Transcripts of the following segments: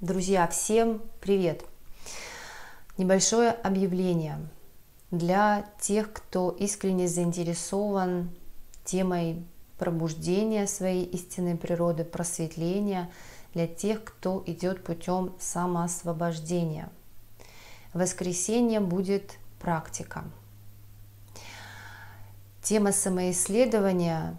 Друзья, всем привет! Небольшое объявление для тех, кто искренне заинтересован темой пробуждения своей истинной природы, просветления, для тех, кто идет путем самоосвобождения. В воскресенье будет практика. Тема самоисследования,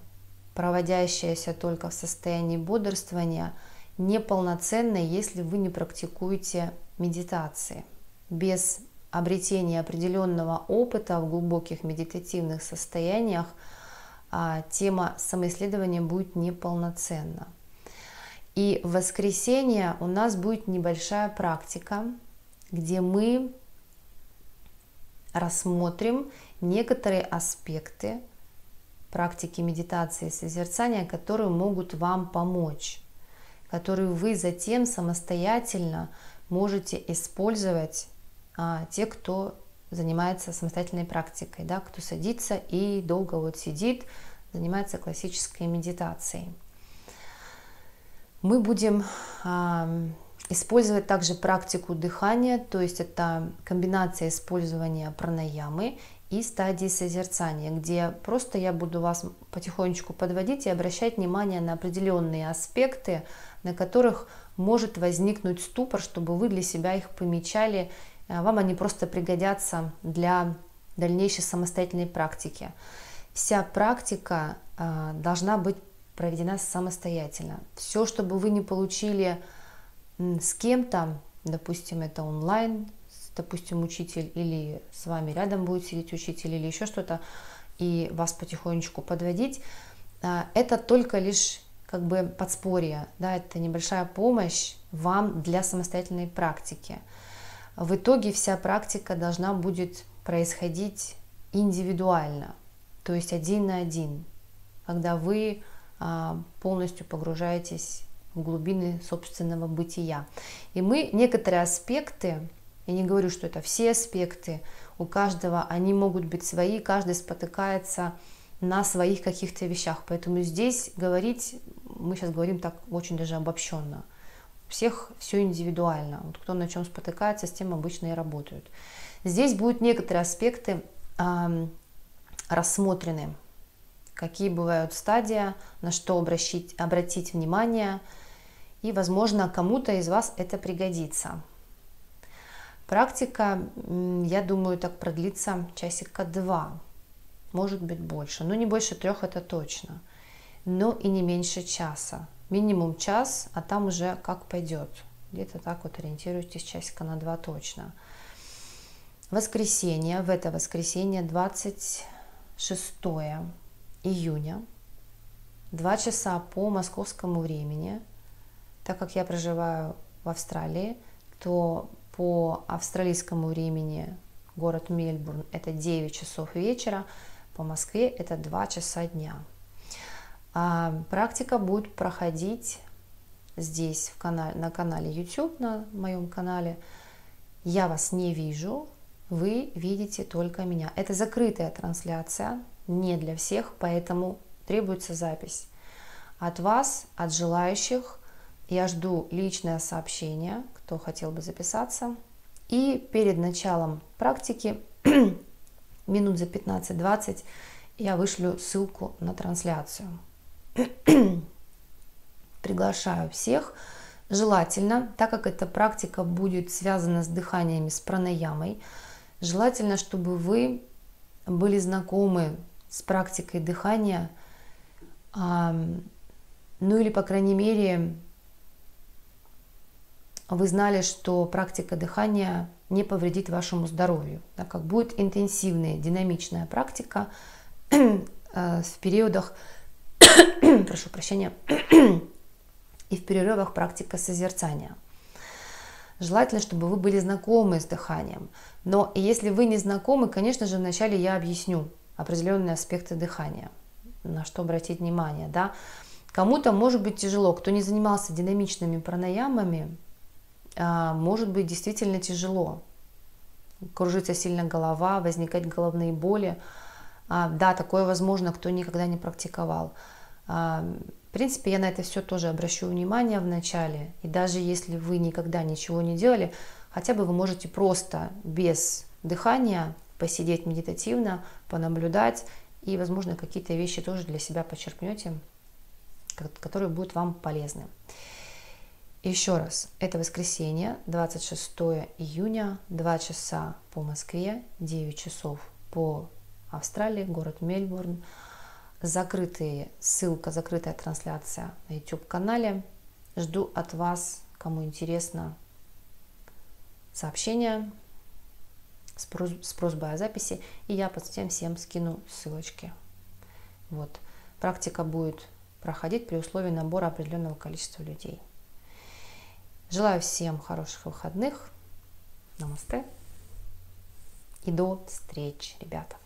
проводящаяся только в состоянии бодрствования, неполноценна, если вы не практикуете медитации. Без обретения определенного опыта в глубоких медитативных состояниях тема самоисследования будет неполноценна. И в воскресенье у нас будет небольшая практика, где мы рассмотрим некоторые аспекты практики медитации и созерцания, которые могут вам помочь, которые вы затем самостоятельно можете использовать, те, кто занимается самостоятельной практикой, да, кто садится и долго вот сидит, занимается классической медитацией. Мы будем использовать также практику дыхания, то есть это комбинация использования пранаямы и стадии созерцания, где просто я буду вас потихонечку подводить и обращать внимание на определенные аспекты, на которых может возникнуть ступор, чтобы вы для себя их помечали. Вам они просто пригодятся для дальнейшей самостоятельной практики. Вся практика должна быть проведена самостоятельно. Все, чтобы вы не получили с кем-то, допустим, это онлайн, допустим, учитель, или с вами рядом будет сидеть учитель, или еще что-то, и вас потихонечку подводить, это только лишь как бы подспорье, да, это небольшая помощь вам для самостоятельной практики. В итоге вся практика должна будет происходить индивидуально, то есть один на один, когда вы полностью погружаетесь в глубины собственного бытия. И мы некоторые аспекты, я не говорю, что это все аспекты, у каждого они могут быть свои, каждый спотыкается на своих каких-то вещах. Поэтому здесь говорить, мы сейчас говорим так очень даже обобщенно. У всех все индивидуально. Вот кто на чем спотыкается, с тем обычно и работают. Здесь будут некоторые аспекты рассмотрены. Какие бывают стадии, на что обратить внимание. И, возможно, кому-то из вас это пригодится. Практика, я думаю, так продлится часика 2, может быть больше. Но не больше 3 это точно. Но и не меньше часа. Минимум час, а там уже как пойдет. Где-то так вот ориентируйтесь, часика на 2 точно. Воскресенье, в это воскресенье, 26 июня, 2 часа по московскому времени. Так как я проживаю в Австралии, то по австралийскому времени город Мельбурн это 9 часов вечера, по Москве это 2 часа дня. Практика будет проходить здесь на канале YouTube, на моем канале. Я вас не вижу, вы видите только меня. Это закрытая трансляция, не для всех, поэтому требуется запись. От вас, от желающих, я жду личное сообщение, кто хотел бы записаться. И перед началом практики, минут за 15-20, я вышлю ссылку на трансляцию. Приглашаю всех. Желательно, так как эта практика будет связана с дыханиями, с пранаямой, желательно, чтобы вы были знакомы с практикой дыхания, ну или, по крайней мере, вы знали, что практика дыхания не повредит вашему здоровью, так как будет интенсивная, динамичная практика в периодах, прошу прощения, и в перерывах практика созерцания. Желательно, чтобы вы были знакомы с дыханием. Но если вы не знакомы, конечно же, вначале я объясню определенные аспекты дыхания, на что обратить внимание. Да? Кому-то может быть тяжело, кто не занимался динамичными пранаямами, может быть действительно тяжело. Кружится сильно голова, возникать головные боли. Да, такое возможно, кто никогда не практиковал. принципе, я на это все тоже обращу внимание в начале. И даже если вы никогда ничего не делали, хотя бы вы можете просто без дыхания посидеть медитативно, понаблюдать, и, возможно, какие-то вещи тоже для себя почерпнете, которые будут вам полезны. Еще раз, это воскресенье, 26 июня, 2 часа по Москве, 9 часов по Австралии, город Мельбурн. Закрытая трансляция на YouTube-канале. Жду от вас, кому интересно, сообщения с просьбой о записи, и я под всем скину ссылочки. Вот. Практика будет проходить при условии набора определенного количества людей. Желаю всем хороших выходных. Намасте. И до встречи, ребята.